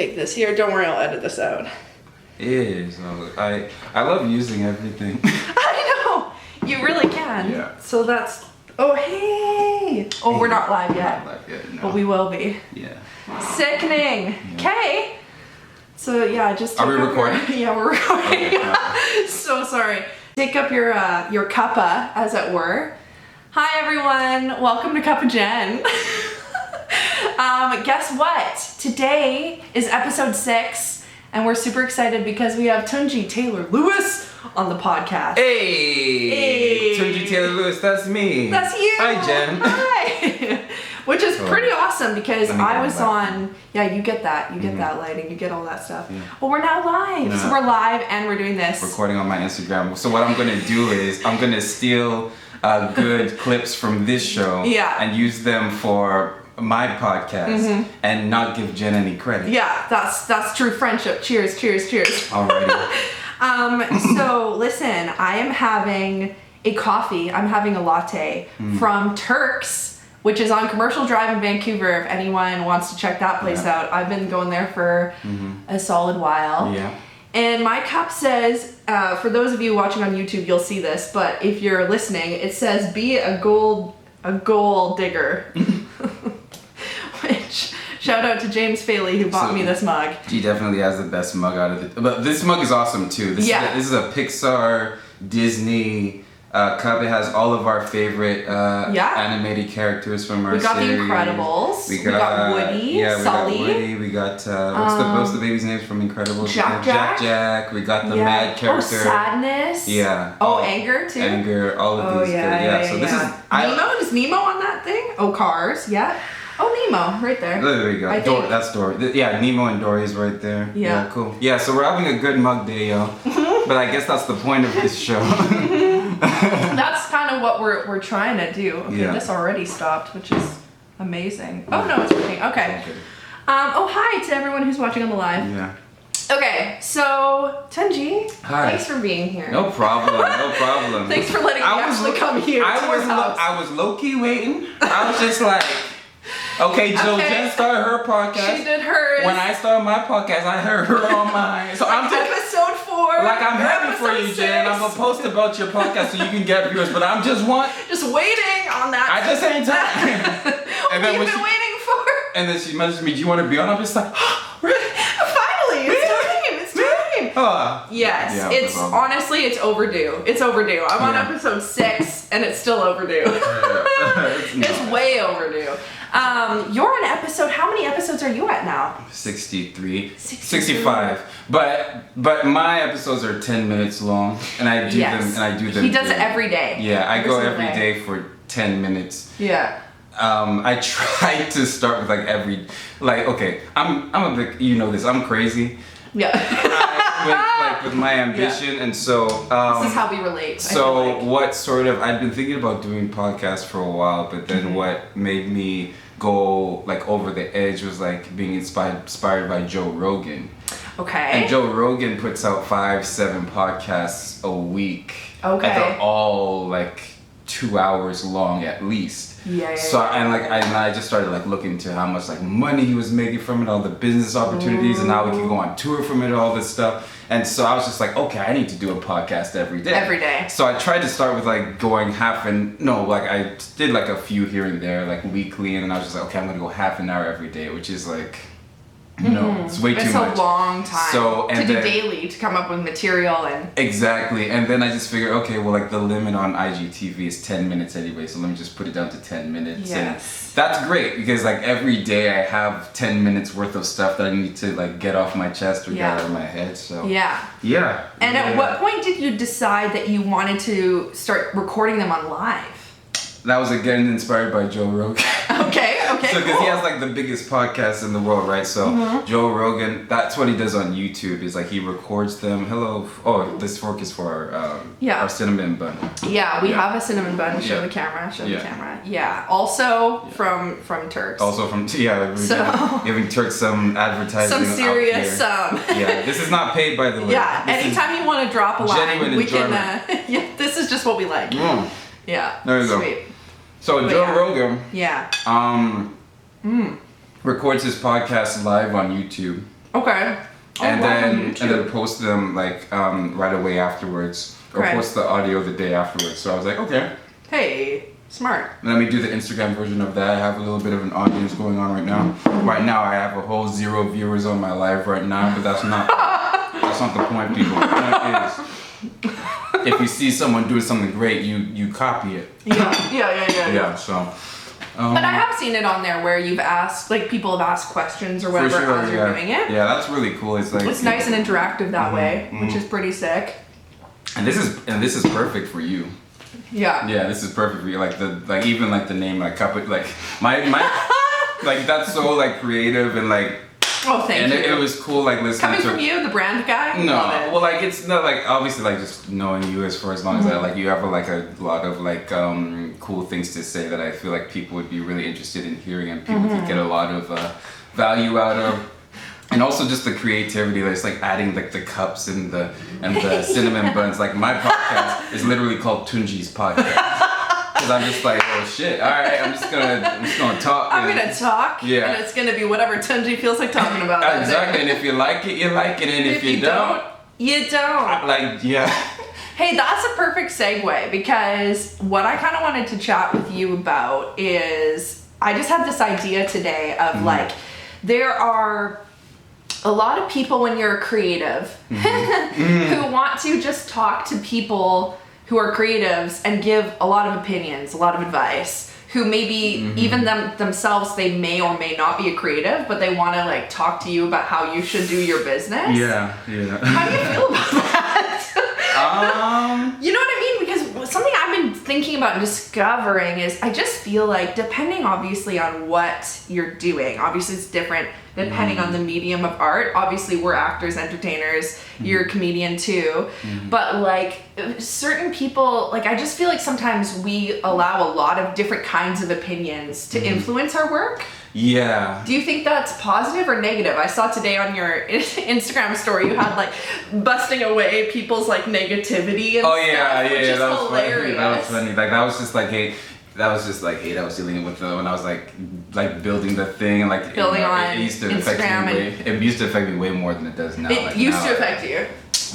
take this here. Don't worry, I'll edit this out. It is. I love using everything. I know. You really can. Yeah. So that's... Oh, hey. Oh, we're not live yet. Not live yet, no. But we will be. Yeah. Sickening. Okay. So yeah, just... Are we recording? Yeah, we're recording. Okay. So sorry. Take up your cuppa, as it were. Hi everyone. Welcome to cuppajen. Guess what? Today is episode 6, and we're super excited because we have Tunji Taylor-Lewis on the podcast. Hey! Tunji Taylor-Lewis, that's me. That's you. Hi, Jen. Hi. Which is pretty awesome because I was on... Yeah, you get that. You get that lighting. You get all that stuff. Yeah. Well, we're now live. So we're live and we're doing this. Recording on my Instagram. So what I'm going to do is I'm going to steal good clips from this show and use them for my podcast and not give Jen any credit. Yeah, that's true friendship. Cheers, cheers, cheers. Alrighty. So listen, I am having a coffee. I'm having a latte from Turks, which is on Commercial Drive in Vancouver. If anyone wants to check that place out, I've been going there for a solid while. Yeah. And my cup says, for those of you watching on YouTube, you'll see this, but if you're listening, it says, "Be a gold digger." Which, shout out to James Faley who bought me this mug. He definitely has the best mug out of it. But this mug is awesome too. This is a Pixar, Disney cup. It has all of our favorite animated characters from our series. We got the Incredibles. We got Woody, Sully. We got what's the baby's names from Incredibles? Jack. We got the Mad character. Oh, Sadness. Yeah. Oh, Anger too. Anger. All of these. So this is Nemo. Is Nemo on that thing? Oh, Cars. Yeah. Oh, Nemo, right there. There you go. That's Dory. Yeah, Nemo and Dory's right there. Yeah, cool. Yeah, so we're having a good mug day, yo. But I guess that's the point of this show. That's kind of what we're trying to do. Okay, this already stopped, which is amazing. Oh no, it's working. Okay. Oh, hi to everyone who's watching on the live. Yeah. Okay, so Tunji, hi. Thanks for being here. No problem. No problem. Thanks for letting me actually come here. I was low key waiting. I was just like. Okay, Jen started her podcast. She did hers. When I started my podcast, I heard her on mine. So I'm episode 4. Like I'm happy for you, 6. Jen. I'm gonna post about your podcast so you can get viewers. But I'm just waiting on that. I just ain't time. And then what you've been waiting for. And then she messaged me, "Do you want to be on?" I'm just like, really? Finally, it's time. Yes, it's honestly, it's overdue. It's overdue. I'm on episode 6, and it's still overdue. It's way overdue. You're on episode, how many episodes are you at now? 63. 65. But my episodes are 10 minutes long, and I do them. He does it every day. Yeah, I go every day for 10 minutes. Yeah. I try to start with okay, I'm a bit, you know this, I'm crazy. Yeah. with my ambition, and so this is how we relate. So I'd been thinking about doing podcasts for a while, but then what made me go over the edge was being inspired by Joe Rogan. Okay. And Joe Rogan puts out 5-7 podcasts a week. Okay. And they're all 2 hours long at least. I just started looking into how much money he was making from it, all the business opportunities, and how we could go on tour from it, all this stuff. And so I was just okay, I need to do a podcast every day. Every day. So I tried to start with going I did a few here and there, weekly, and then I was just okay, I'm gonna go half an hour every day, which is it's way too much. It's a long time to do daily, to come up with material and... Exactly, and then I just figured, okay, well, the limit on IGTV is 10 minutes anyway, so let me just put it down to 10 minutes. Yes. And that's great, because every day I have 10 minutes worth of stuff that I need to get off my chest or get out of my head, so... Yeah. Yeah. And at what point did you decide that you wanted to start recording them on live? That was again inspired by Joe Rogan. Okay, So, because he has the biggest podcast in the world, right? So, Joe Rogan, that's what he does on YouTube. Is he records them. Hello. Oh, this fork is for our cinnamon bun. Yeah, we have a cinnamon bun. Show the camera. Show the camera. Yeah. Also from Turks. Also from giving Turks some advertising. Some serious Yeah, this is not paid, by the way. Yeah. Anytime you want to drop a line, we enjoyment. can. This is just what we like. Yeah. There you go. So Joe Rogan, records his podcast live on YouTube, Okay. And then post them like right away afterwards, or post the audio the day afterwards. So I was like, okay. Hey, smart. Let me do the Instagram version of that. I have a little bit of an audience going on right now. Right now, I have a whole 0 viewers on my live right now, but that's not the point, people. The point is, if you see someone doing something great, you copy it. Yeah. So. But I have seen it on there where you've asked, like people have asked questions or whatever as you're doing it. Yeah, that's really cool. It's like it's nice and interactive that way, which is pretty sick. And this is perfect for you. Yeah. Yeah, this is perfect for you. Like even the name like my like that's so like creative and like. Oh, thank you. And it was cool, like listening coming from you, the brand guy. No, well, like it's not like obviously like just knowing you for as long as that, like you have like a lot of like cool things to say that I feel like people would be really interested in hearing and people could get a lot of value out of. And also just the creativity, like, it's like adding like the cups and the cinnamon buns. Like my podcast is literally called Tunji's Podcast. Because I'm just like, oh shit, alright, I'm just gonna talk. I'm gonna talk, yeah. And it's gonna be whatever Tunji feels like talking about. Exactly, and if you like it, you like it, and if you don't, you don't. Like, yeah. Hey, that's a perfect segue, because what I kind of wanted to chat with you about is, I just had this idea today of like, there are a lot of people when you're creative who want to just talk to people who are creatives and give a lot of opinions, a lot of advice, who maybe even themselves, they may or may not be a creative, but they want to like talk to you about how you should do your business. Yeah. How do you feel about that? You know what I mean? Because something I've been thinking about and discovering is I just feel like depending obviously on what you're doing, obviously it's different depending on the medium of art. Obviously we're actors, entertainers, you're a comedian too, but like certain people, like I just feel like sometimes we allow a lot of different kinds of opinions to influence our work. Yeah. Do you think that's positive or negative? I saw today on your Instagram story you had like busting away people's like negativity and stuff, which is that was hilarious. Funny. That was funny. Like that was just like hate. That was just like hate I was dealing with when I was like building the thing and like building on it used to Instagram affect me. It used to affect me way more than it does now. It used to affect you,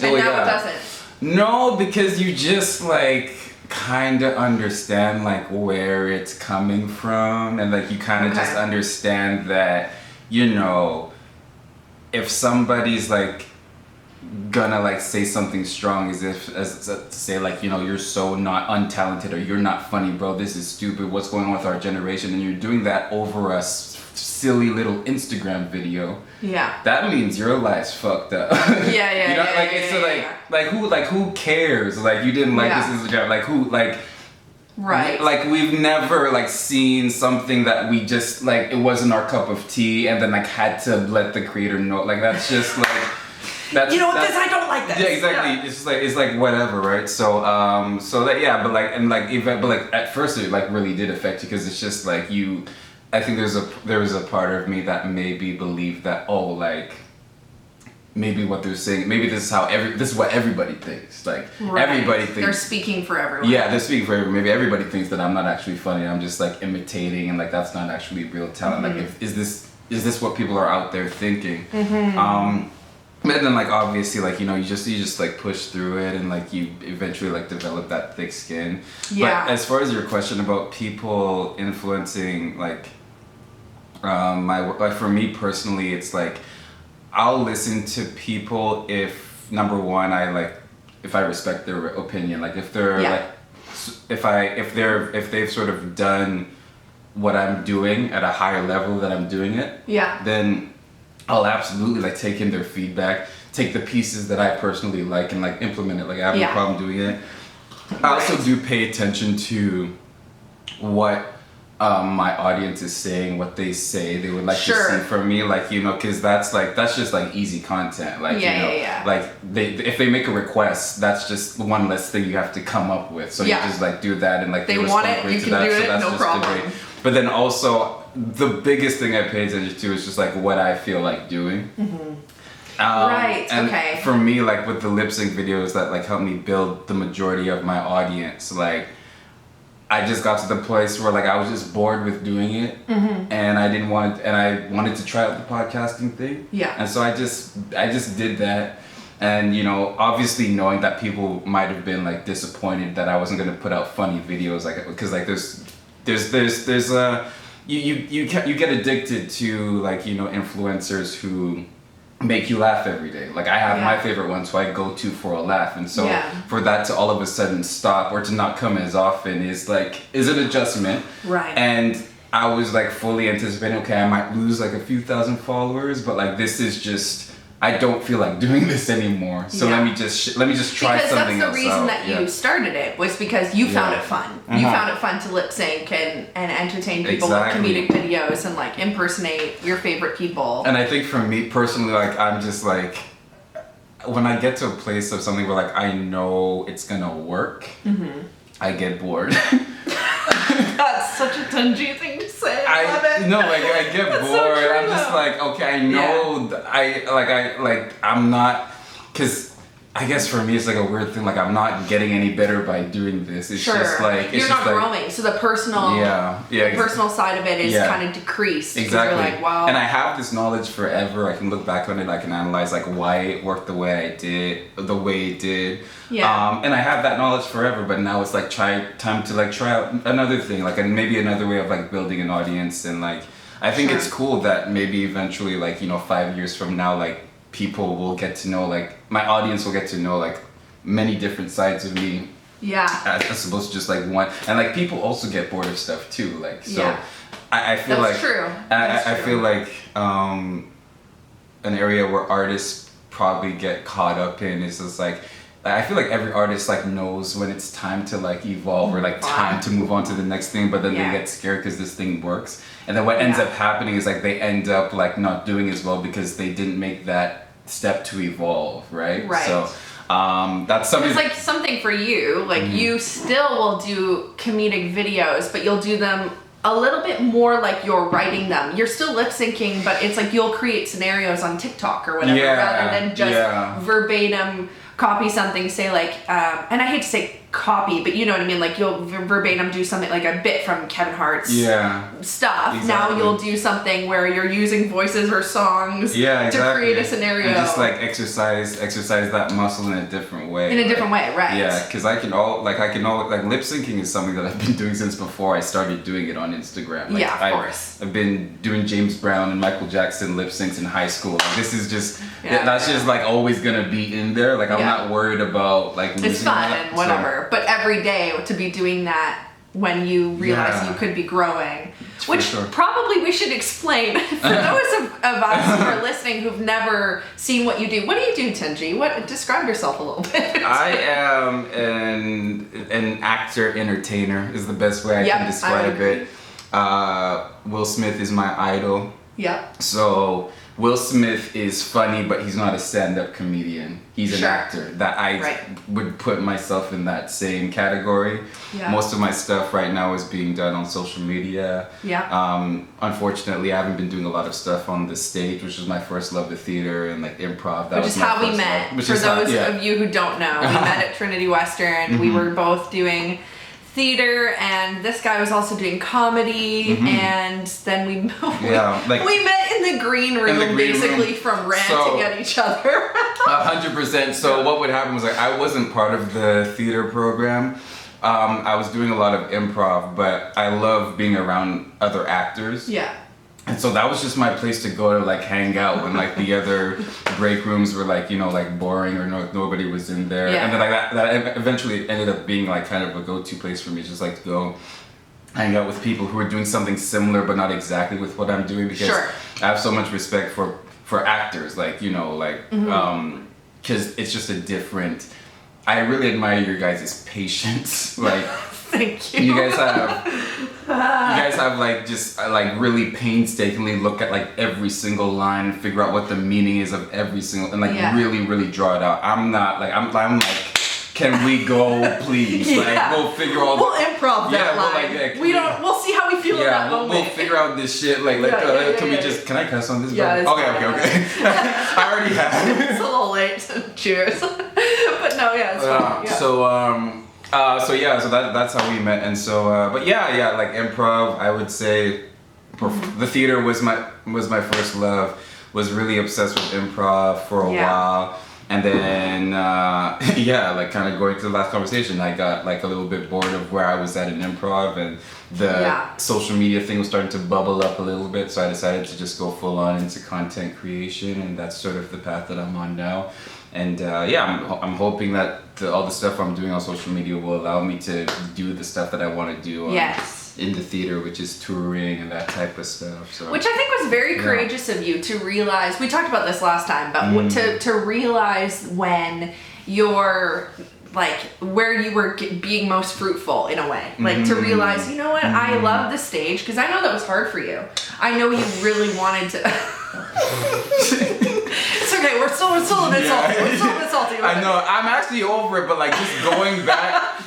and now it doesn't. No, because you just like kind of understand like where it's coming from, and like you kind of just understand that, you know, if somebody's like gonna like say something strong as to say like, you know, you're so not untalented or you're not funny, bro, this is stupid, what's going on with our generation, and you're doing that over a silly little Instagram video, that means your life's fucked up. You know, like it's who cares, like you didn't like this Instagram, like who, like like we've never like seen something that we just like it wasn't our cup of tea and then like had to let the creator know, like that's just like you know what, this I don't like this. Yeah, exactly. Yeah. It's just like it's like whatever, right? So that but like and like even but like at first it like really did affect you because it's just like you. I think there was a part of me that maybe believed that like maybe what they're saying, maybe this is what everybody thinks. Like everybody thinks they're speaking for everyone. Yeah, they're speaking for everyone. Maybe everybody thinks that I'm not actually funny. I'm just like imitating and like that's not actually real talent. Like is this what people are out there thinking? But then like obviously like, you know, you just like push through it and like you eventually like develop that thick skin. But as far as your question about people influencing like for me personally, it's like I'll listen to people if number one if I respect their opinion, like if they're like if they've sort of done what I'm doing at a higher level that I'm doing it, then I'll absolutely like take in their feedback, take the pieces that I personally like and like implement it. Like I have no problem doing it. I also do pay attention to what my audience is saying, what they say they would like to see from me, like, you know, because that's just like easy content, like like if they make a request, that's just one less thing you have to come up with, so you just like do that and like they want it, you can do it, no problem. But then also the biggest thing I pay attention to is just like what I feel like doing. And for me, like with the lip sync videos that like helped me build the majority of my audience, like I just got to the place where like I was just bored with doing it, and I wanted to try out the podcasting thing. Yeah. And so I just did that. And, you know, obviously knowing that people might have been like disappointed that I wasn't going to put out funny videos, like, because like you get addicted to, like, you know, influencers who make you laugh every day. Like, I have my favorite ones who I go to for a laugh, and so for that to all of a sudden stop or to not come as often is an adjustment. Right. And I was like fully anticipating, okay, I might lose like a few thousand followers, but like this is just, I don't feel like doing this anymore. So let me just try because something else out. Because that's the reason that you started it, was because you found it fun. You found it fun to lip sync and entertain people with comedic videos and like impersonate your favorite people. And I think for me personally, like, I'm just like, when I get to a place of something where like I know it's gonna work, I get bored. That's such a Tunji thing to say. I love it. No, like, I get bored. So I'm just like, okay, I know I'm not, because I guess for me it's like a weird thing, like I'm not getting any better by doing this. It's just like, you're not growing, so the personal personal side of it is kind of decreased. Exactly. You're like, wow. And I have this knowledge forever. I can look back on it, I can analyze like why it worked the way it did. Yeah. And I have that knowledge forever, but now it's like time to like try out another thing, like, and maybe another way of like building an audience. And like, I think it's cool that maybe eventually, like, you know, 5 years from now, like, people will get to know, like, my audience will get to know like many different sides of me. Yeah. As opposed to just like one. And like, people also get bored of stuff too. Like, so I feel that's like true. I feel like an area where artists probably get caught up in is just like, I feel like every artist like knows when it's time to like evolve or like time to move on to the next thing, but then they get scared because this thing works. And then what ends up happening is like they end up like not doing as well because they didn't make that step to evolve, right? Right. So that's something. It's like something for you, like you still will do comedic videos, but you'll do them a little bit more like you're writing them. You're still lip syncing, but it's like you'll create scenarios on TikTok or whatever rather than just verbatim copy something, say like, and I hate to say copy, but you know what I mean, like you'll verbatim do something like a bit from Kevin Hart's stuff. Exactly. Now you'll do something where you're using voices or songs to create a scenario. And just like exercise that muscle in a different way. In a different way, right. Yeah, because like lip syncing is something that I've been doing since before I started doing it on Instagram. Like, of course. I've been doing James Brown and Michael Jackson lip syncs in high school. Like, this is just, that's just like always gonna be in there. Like, I'm not worried about like losing it's fun and whatever. So, but every day to be doing that when you realize you could be growing, which probably we should explain for those of us who are listening who've never seen what you do. What do you do, Tunji? Describe yourself a little bit. I am an actor, entertainer is the best way I can describe it. Will Smith is my idol. Yep. So Will Smith is funny, but he's not a stand-up comedian. He's an actor. That I would put myself in that same category. Yeah. Most of my stuff right now is being done on social media. Yeah. Unfortunately, I haven't been doing a lot of stuff on the stage, which was my first love of theater and like improv. Which is how we met. For those of you who don't know, we met at Trinity Western. We were both doing theater, and this guy was also doing comedy, and then we met in the green room, basically from ranting at each other. 100%. So what would happen was like I wasn't part of the theater program. I was doing a lot of improv, but I love being around other actors. Yeah. And so that was just my place to go to like hang out when like the other break rooms were like, you know, like boring or nobody was in there. Yeah. And then like that eventually ended up being like kind of a go-to place for me, just like to go hang out with people who are doing something similar but not exactly with what I'm doing, because I have so much respect for actors, like, you know, like because it's just a different. I really admire your guys' patience. Like, thank you. You guys have like just like really painstakingly look at like every single line, figure out what the meaning is of every single, and like really draw it out. I'm not like I'm like, can we go please? Like we'll figure all. We'll improv that line. We'll see how we feel in that moment. We'll figure out this shit. Like can we just? Can I cuss on this? Yeah. Okay. I already have. It's a little late. Cheers. But no, it's fine. So that's how we met, and so like improv, I would say the theater was my first love. Was really obsessed with improv for a while. And then, like kind of going to the last conversation, I got like a little bit bored of where I was at in improv, and the social media thing was starting to bubble up a little bit. So I decided to just go full on into content creation, and that's sort of the path that I'm on now. And I'm hoping that all the stuff I'm doing on social media will allow me to do the stuff that I want to do. In the theater, which is touring and that type of stuff. So. Which I think was very courageous of you to realize. We talked about this last time, but to realize when you're like where you were being most fruitful in a way, like to realize, you know what, I love the stage, because I know that was hard for you. I know you really wanted to. It's okay. We're still a bit salty. We're still a bit salty. I know. I'm actually over it, but like just going back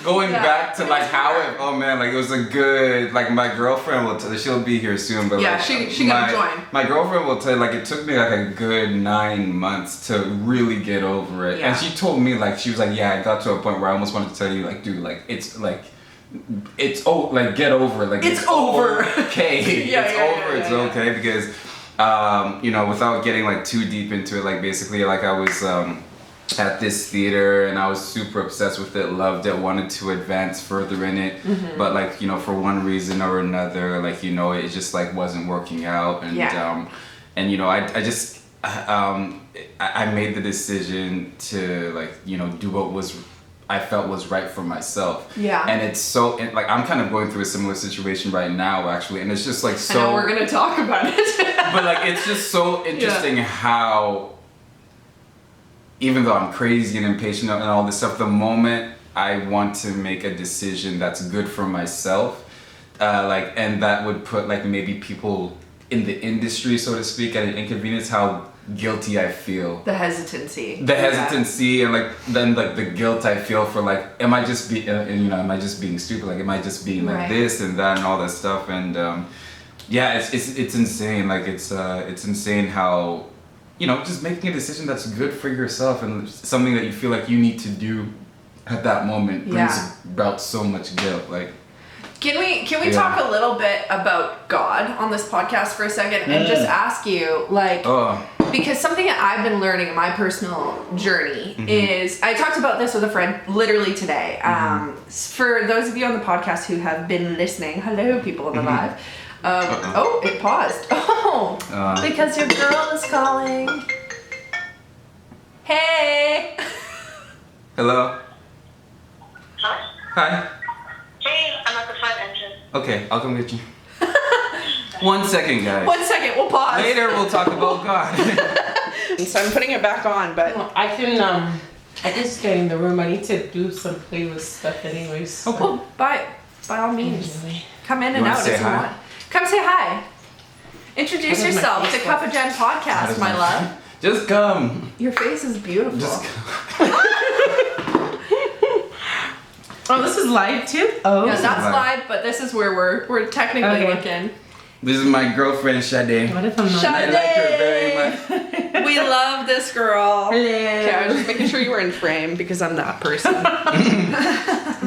to like how it. Oh man, like it was a good. Like my girlfriend will. She'll be here soon, but like, she gonna join. My girlfriend will tell you, like it took me like a good 9 months to really get over it, and she told me like she was like, I got to a point where I almost wanted to tell you like, dude, like it's like. It's like get over it. Like it's over. Okay. It's okay because without getting like too deep into it, like basically like I was at this theater and I was super obsessed with it, loved it, wanted to advance further in it, but like for one reason or another, like it just like wasn't working out, and I made the decision to like do what I felt was right for myself. Yeah. And it's so, like, I'm kind of going through a similar situation right now, actually. And it's just, like, so... I know, we're going to talk about it. But, like, it's just so interesting how, even though I'm crazy and impatient and all this stuff, the moment I want to make a decision that's good for myself, and that would put, like, maybe people in the industry, so to speak, at an inconvenience, how guilty I feel. The hesitancy, and like then like the guilt I feel for like, am I just am I just being stupid? Like, am I just being like this and that and all that stuff? And it's insane. Like it's insane how just making a decision that's good for yourself and something that you feel like you need to do at that moment brings about so much guilt. Like. Can we talk a little bit about God on this podcast for a second and just ask you, like, because something that I've been learning in my personal journey is, I talked about this with a friend literally today. For those of you on the podcast who have been listening, hello people on the live. It paused. Because your girl is calling. Hey. Hello. Huh? Hi. Hey, I'm at the front entrance. Okay, I'll come get you. 1 second, guys. 1 second, we'll pause. Later, we'll talk about God. So I'm putting it back on, but... I can, I just get in the room. I need to do some playlist stuff anyways. Okay. Well, by all means. Come in and out if you want. Come say hi. Introduce yourself to Cuppajen Podcast, my love. Just come. Your face is beautiful. Just come. Oh, this is live too? Oh. Yeah, that's live, but this is where we're technically looking. This is my girlfriend, Sade. What if I'm not? Sade! I like her very much. We love this girl. Hello. Okay, I was just making sure you were in frame because I'm that person.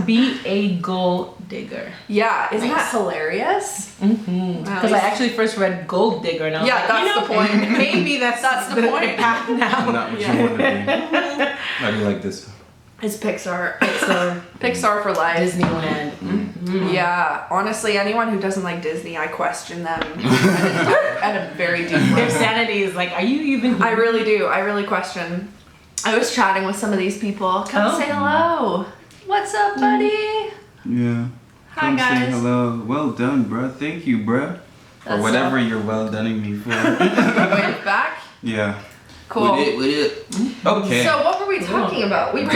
Be a gold digger. Yeah, isn't that hilarious? Because I actually first read Gold Digger and I was like, that's the point. Maybe that's the point path now. Not what you want to be. How do you like this? It's Pixar. Pixar for life. Disneyland. Yeah, honestly, anyone who doesn't like Disney, I question them at a very deep level. Their sanity is like, are you even here? I really do. I really question. I was chatting with some of these people. Come say hello. What's up, buddy? Yeah. Hi, Come guys. say hello. Well done, bruh. Thank you, bruh. For whatever you're well doning me for. Wave back? Yeah. Cool. With it. Okay. So what were we talking about? We were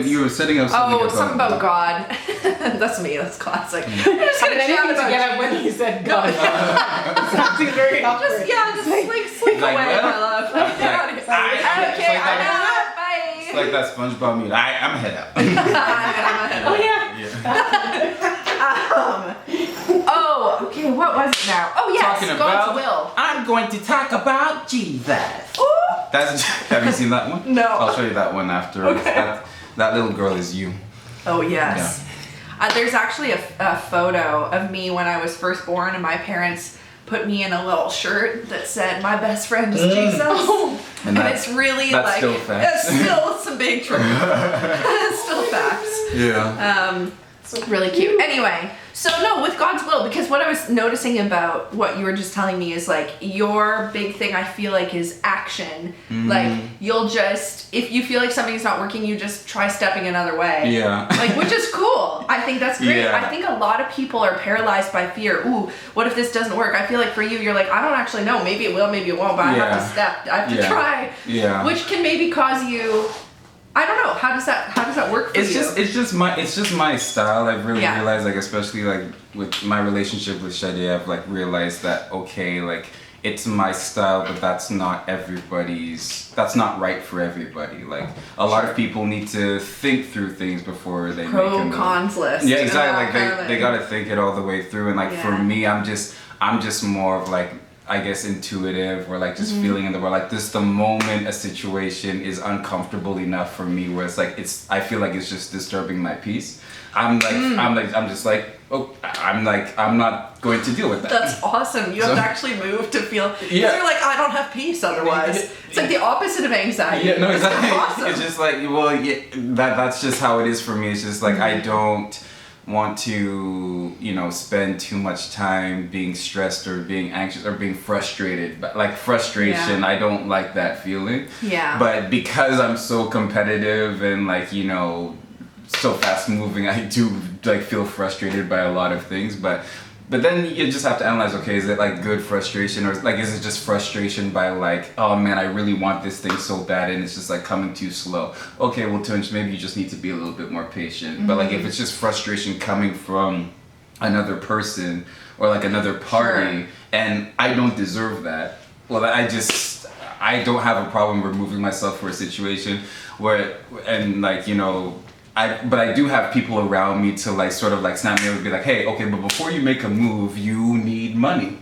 you were setting up something. something about God. That's me. That's classic. I'm just gonna chat about together when he said God. Something very awkward. Just slink away, my love. Okay, I'm out. Bye. It's like that SpongeBob meme. I'm head out. Okay. What was it now? Oh yes, Talking God's about, will. I'm going to talk about Jesus. Have you seen that one? No. I'll show you that one after. Okay. That little girl is you. Oh yes. Yeah. There's actually a photo of me when I was first born, and my parents put me in a little shirt that said, "My best friend is Jesus." And it's really that's still facts. It's still some big truth. It's still facts. Yeah. Really cute. Anyway, so no, with God's will, because what I was noticing about what you were just telling me is like your big thing I feel like is action. Like you'll just, if you feel like something's not working, you just try stepping another way. Yeah. Like, which is cool. I think that's great. Yeah. I think a lot of people are paralyzed by fear. Ooh, what if this doesn't work? I feel like for you, you're like, I don't actually know. Maybe it will, maybe it won't, but I have to step. I have to try. Yeah. Which can maybe cause you, I don't know. How does that work for you? It's just my style. I've really realized, like, especially like with my relationship with Shadi, I've like realized that okay, like it's my style, but that's not right for everybody. Like a lot of people need to think through things before they make a move. Cons list. Yeah, exactly. Like they gotta think it all the way through. And like for me, I'm just more of like, I guess, intuitive, or like just feeling in the world. Like this, the moment a situation is uncomfortable enough for me, where it's like I feel like it's just disturbing my peace. I'm just like, I'm not going to deal with that. That's awesome. You have to actually move to feel. Because you're like, I don't have peace otherwise. It's like the opposite of anxiety. Yeah, no, exactly. Awesome. It's just like, well, that's just how it is for me. It's just like I don't want to, spend too much time being stressed or being anxious or being frustrated. But like frustration, I don't like that feeling. Yeah. But because I'm so competitive and like, so fast moving, I do like feel frustrated by a lot of things. But then you just have to analyze, okay, is it like good frustration, or like is it just frustration by like, oh man, I really want this thing so bad and it's just like coming too slow. Okay, well Tunj, maybe you just need to be a little bit more patient. But like if it's just frustration coming from another person or like another party and I don't deserve that, well I don't have a problem removing myself for a situation where, and like, but I do have people around me to like sort of like snap me and be like, hey, okay, but before you make a move, you need money.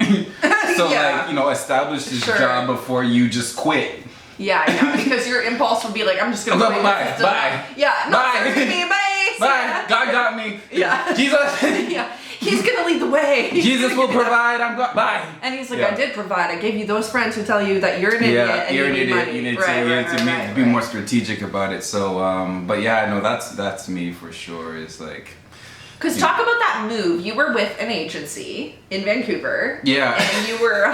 So like, establish this job before you just quit. Yeah, because your impulse would be like, I'm just gonna quit. Bye. Yeah, bye. Me, bye. Bye. God got me. Yeah. Jesus. Yeah. He's gonna lead the way. Jesus will provide. Bye. And he's like, I did provide. I gave you those friends who tell you that you're an idiot and you need money. You need to be more strategic about it. So, but yeah, no, that's me for sure. It's like. Because talk about that move. You were with an agency in Vancouver. Yeah. And you were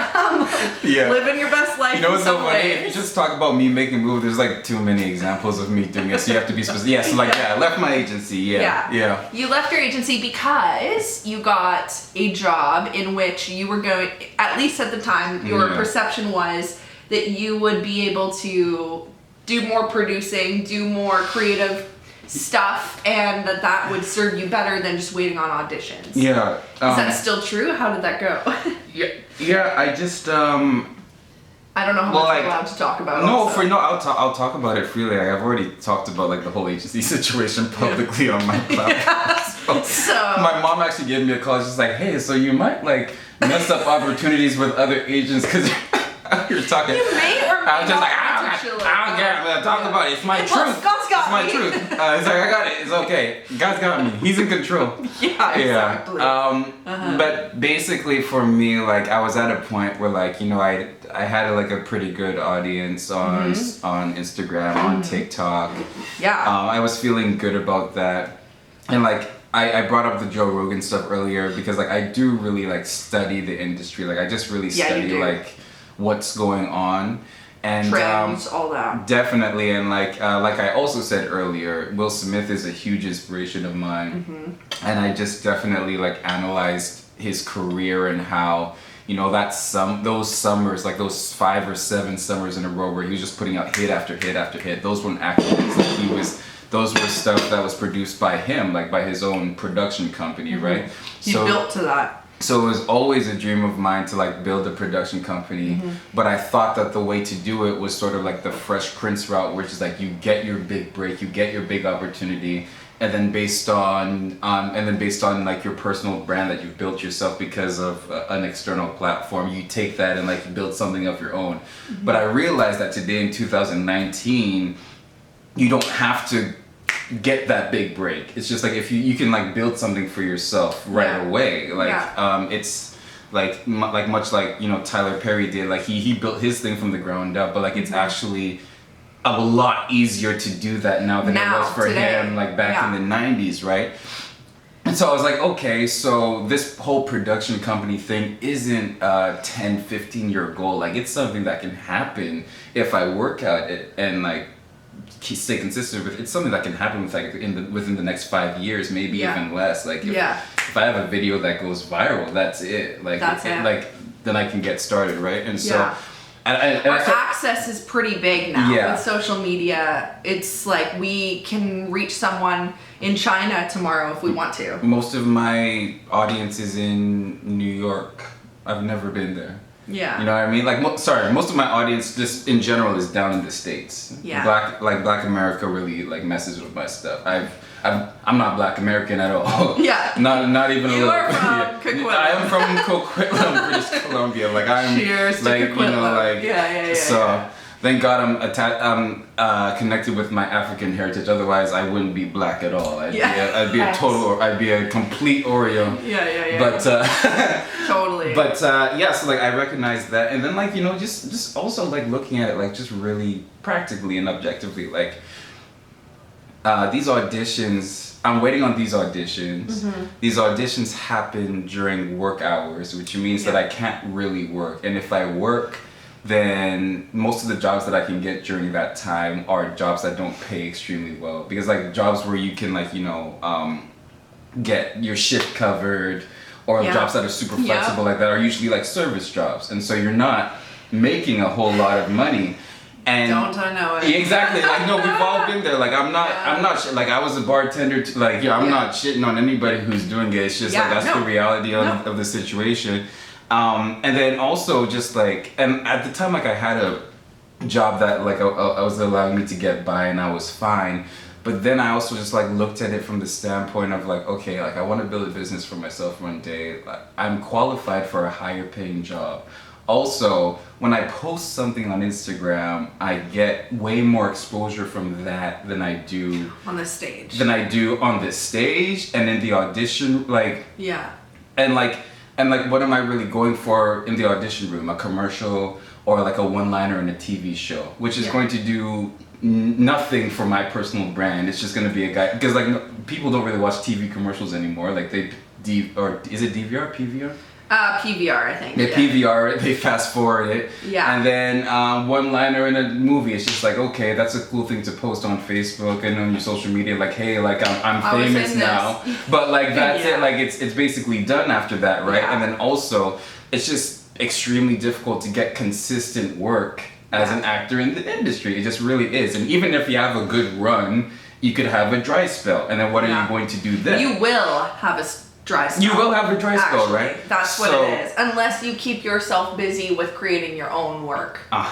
living your best life. You know what's so funny? If you just talk about me making a move, there's like too many examples of me doing it. So you have to be specific. Yeah, so like, I left my agency. Yeah. You left your agency because you got a job in which you were going, at least at the time, your perception was that you would be able to do more producing, do more creative stuff, and that would serve you better than just waiting on auditions. Yeah. Is that still true? How did that go? Yeah. I just I don't know how much you're allowed to talk about. I'll talk about it freely. I've already talked about like the whole agency situation publicly on my podcast. So my mom actually gave me a call. She's like, "Hey, so you might like mess up opportunities with other agents because you're talking." You may or may I was just like, I don't care. I'm gonna talk about it. It's my truth. God's got it's my truth. It's like, I got it. It's okay. God's got me. He's in control. Yeah, exactly. But basically for me, like I was at a point where like, I had like a pretty good audience on Instagram, on TikTok. Yeah. I was feeling good about that. And like I brought up the Joe Rogan stuff earlier because like I do really like study the industry. Like I just really study like what's going on. And trends, all that. Definitely, and like I also said earlier, Will Smith is a huge inspiration of mine, and I just definitely like analyzed his career and how those summers, like those 5 or 7 summers in a row where he was just putting out hit after hit after hit. Those weren't accolades. Like those were stuff that was produced by him, like by his own production company, right? He built to that. So it was always a dream of mine to like build a production company, but I thought that the way to do it was sort of like the Fresh Prince route, which is like you get your big break, you get your big opportunity, and then based on like your personal brand that you've built yourself because of an external platform, you take that and like build something of your own. But I realized that today in 2019, you don't have to get that big break. It's just like if you can like build something for yourself right away. Like it's like much like, you know, Tyler Perry did. Like he built his thing from the ground up, but like it's actually a lot easier to do that now than it was for him like back in the 90s, right? And so I was like, okay, so this whole production company thing isn't a 10, 15-year goal. Like, it's something that can happen if I work at it and like stay consistent with it. It's something that can happen with like within the next 5 years, maybe even less. Like if I have a video that goes viral, that's it. Like like then I can get started, right? And so and our access is pretty big now with social media. It's like we can reach someone in China tomorrow if we want to. Most of my audience is in New York. I've never been there. Yeah. You know what I mean? Like, most of my audience just in general is down in the States. Yeah. Black America really like messes with my stuff. I'm not Black American at all. Yeah. Not even a little. You are from Coquitlam. I am from Coquitlam, British Columbia. Like I'm. Cheers like, to Coquitlam. You know, like yeah. So. Thank God I'm connected with my African heritage. Otherwise, I wouldn't be Black at all. I'd be a complete Oreo. Yeah. But totally. But so like I recognize that, and then like, you know, just also like looking at it like just really practically and objectively, like these auditions. I'm waiting on these auditions. Mm-hmm. These auditions happen during work hours, which means that I can't really work. And if I work, then most of the jobs that I can get during that time are jobs that don't pay extremely well, because like jobs where you can like, you know, get your shift covered, or jobs that are super flexible like that are usually like service jobs, and so you're not making a whole lot of money. And don't I know it? Exactly. Like, no, we've all been there. Like, I'm not like I was a bartender like I'm not shitting on anybody who's doing it. It's just like that's the reality of the situation. And then also just like, and at the time, like I had a job that like I was allowing me to get by and I was fine. But then I also just like looked at it from the standpoint of like, okay, like I want to build a business for myself one day. Like, I'm qualified for a higher paying job. Also, when I post something on Instagram, I get way more exposure from that than I do on the stage. And in the audition, like And like, what am I really going for in the audition room? A commercial or like a one-liner in a TV show, which is going to do nothing for my personal brand. It's just going to be a guy, because like people don't really watch TV commercials anymore. Like or is it DVR, PVR? PVR, I think. They PVR it, they fast forward it. Yeah. And then one-liner in a movie, it's just like, okay, that's a cool thing to post on Facebook and on your social media, like, hey, like I'm famous now. But like that's it, like it's basically done after that, right? And then also, it's just extremely difficult to get consistent work as an actor in the industry. It just really is. And even if you have a good run, you could have a dry spell. And then what are you going to do then? You will have a dry spell. You will have a dry spell, right? That's what it is. Unless you keep yourself busy with creating your own work. Boom.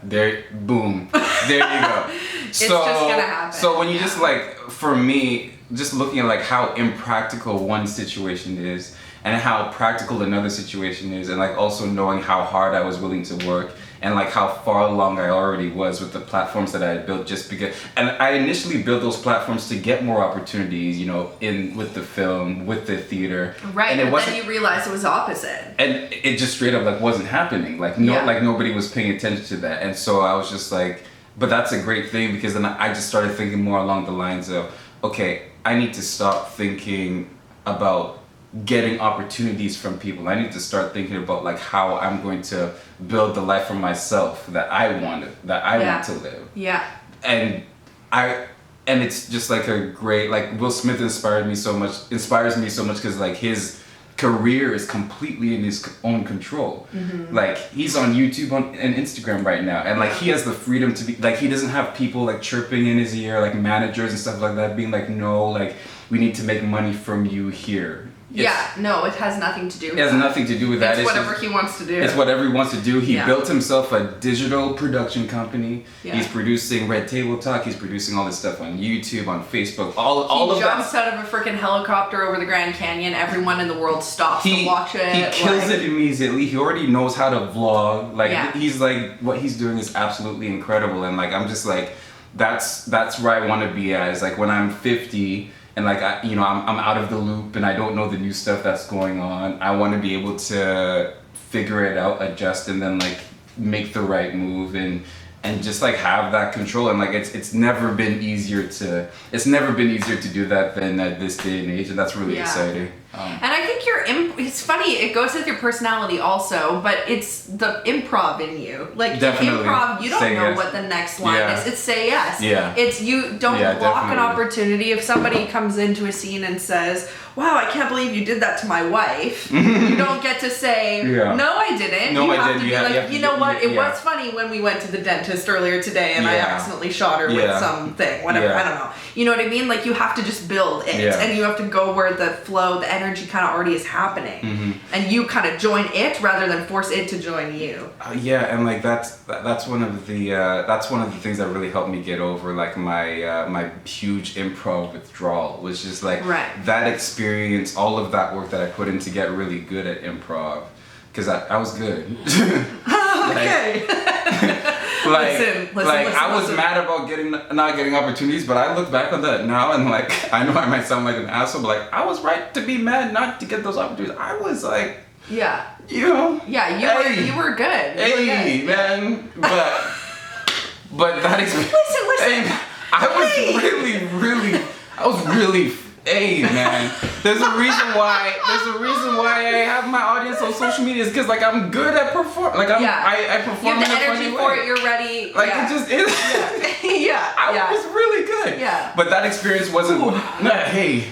There you go. It's just gonna happen. So when you just like, for me, just looking at like how impractical one situation is and how practical another situation is, and like also knowing how hard I was willing to work and like how far along I already was with the platforms that I had built, just because, and I initially built those platforms to get more opportunities, you know, with the film, with the theater. Right, and then you realized it was opposite. And it just straight up like wasn't happening. Like like nobody was paying attention to that. And so I was just like, but that's a great thing, because then I just started thinking more along the lines of, okay, I need to stop thinking about getting opportunities from people. I need to start thinking about like how I'm going to build the life for myself that I want to live. Yeah. And it's just like a great, like Will Smith inspires me so much because like his career is completely in his own control. Mm-hmm. Like he's on YouTube and Instagram right now, and like he has the freedom to be like, he doesn't have people like chirping in his ear, like managers and stuff like that, being like, no, like we need to make money from you here. It has nothing to do with that. It has nothing to do with that. It's whatever he wants to do. It's whatever he wants to do. He built himself a digital production company. Yeah. He's producing Red Table Talk. He's producing all this stuff on YouTube, on Facebook. All of that. He jumps out of a freaking helicopter over the Grand Canyon. Everyone in the world stops to watch it. He kills it immediately. He already knows how to vlog. Like he's like, what he's doing is absolutely incredible. And like I'm just like, that's where I want to be at. Is like when I'm 50. and like I'm out of the loop and I don't know the new stuff that's going on. I want to be able to figure it out, adjust, and then like make the right move and just like have that control. And like it's never been easier to do that than at this day and age, and that's really exciting. And I think it's funny, it goes with your personality also, but it's the improv in you. Like improv, you don't know what the next line is. It's say yes. Yeah. It's you don't block an opportunity. If somebody comes into a scene and says, wow, I can't believe you did that to my wife, you don't get to say, no, I didn't. No, you I have didn't. to be like, you know what, it was funny when we went to the dentist earlier today and I accidentally shot her with something, whatever, I don't know. You know what I mean? Like you have to just build it and you have to go where the flow, the energy kind of already is happening, and you kind of join it rather than force it to join you. And like that's one of the things that really helped me get over like my huge improv withdrawal, was just like that experience, all of that work that I put in to get really good at improv, because I was good. Okay. Listen, I was mad about not getting opportunities, but I look back on that now and like I know I might sound like an asshole, but like I was right to be mad not to get those opportunities. I was like, you know, you were good. Man, but that experience. Listen. I was really. Hey man, there's a reason why I have my audience on social media, is because like I'm good at perform. Like I perform you have in the a energy funny for way. it. You're ready. Like it just is. I was really good. Yeah. But that experience wasn't. Hey.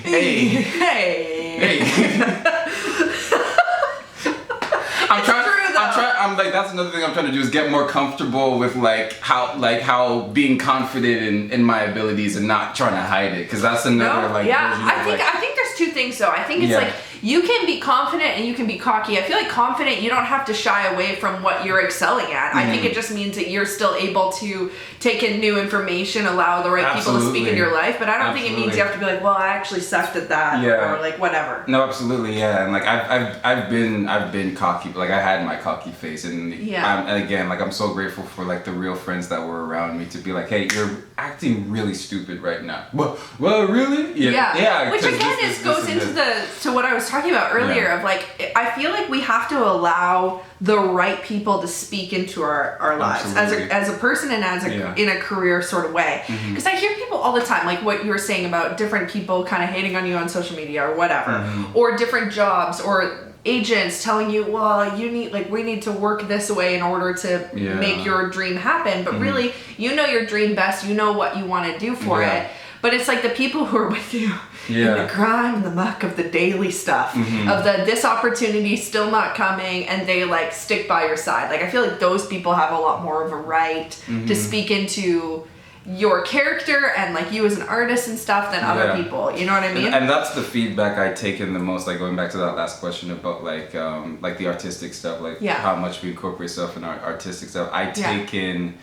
I'm like, that's another thing I'm trying to do, is get more comfortable with how being confident in my abilities and not trying to hide it, because that's another version I think there's two things though. I think it's like you can be confident and you can be cocky. I feel like confident, you don't have to shy away from what you're excelling at. I think it just means that you're still able to take in new information, allow the right people to speak in your life, but I don't think it means you have to be like, well, I actually sucked at that or like whatever. No, absolutely, and like I've been cocky, but like I had my cocky face, and and again, like I'm so grateful for like the real friends that were around me to be like, hey, you're acting really stupid right now. Well, really? Which again goes into what I was talking about earlier of like, I feel like we have to allow the right people to speak into our lives as a person and as in a career sort of way. Because I hear people all the time, like what you were saying about different people kind of hating on you on social media or whatever, or different jobs or agents telling you, well, we need to work this way in order to make your dream happen. But really, you know your dream best, you know what you want to do for it. But it's like the people who are with you in the grind and the muck of the daily stuff, of this opportunity still not coming, and they like stick by your side. Like I feel like those people have a lot more of a right to speak into your character and like you as an artist and stuff than other people. You know what I mean? And that's the feedback I take in the most. Like going back to that last question about like the artistic stuff, like how much we incorporate stuff in our artistic stuff. I take in.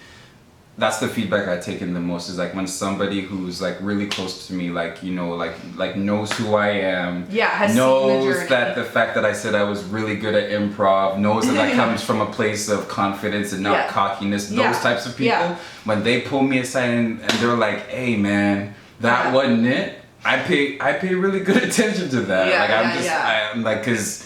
That's the feedback I take in the most, is like when somebody who's like really close to me, like, you know, like knows who I am, has knows seen the journey. that the fact that I said I was really good at improv, knows that that comes from a place of confidence and not cockiness. Those types of people, when they pull me aside and they're like, hey man, that wasn't it. I pay really good attention to that. I'm like, cause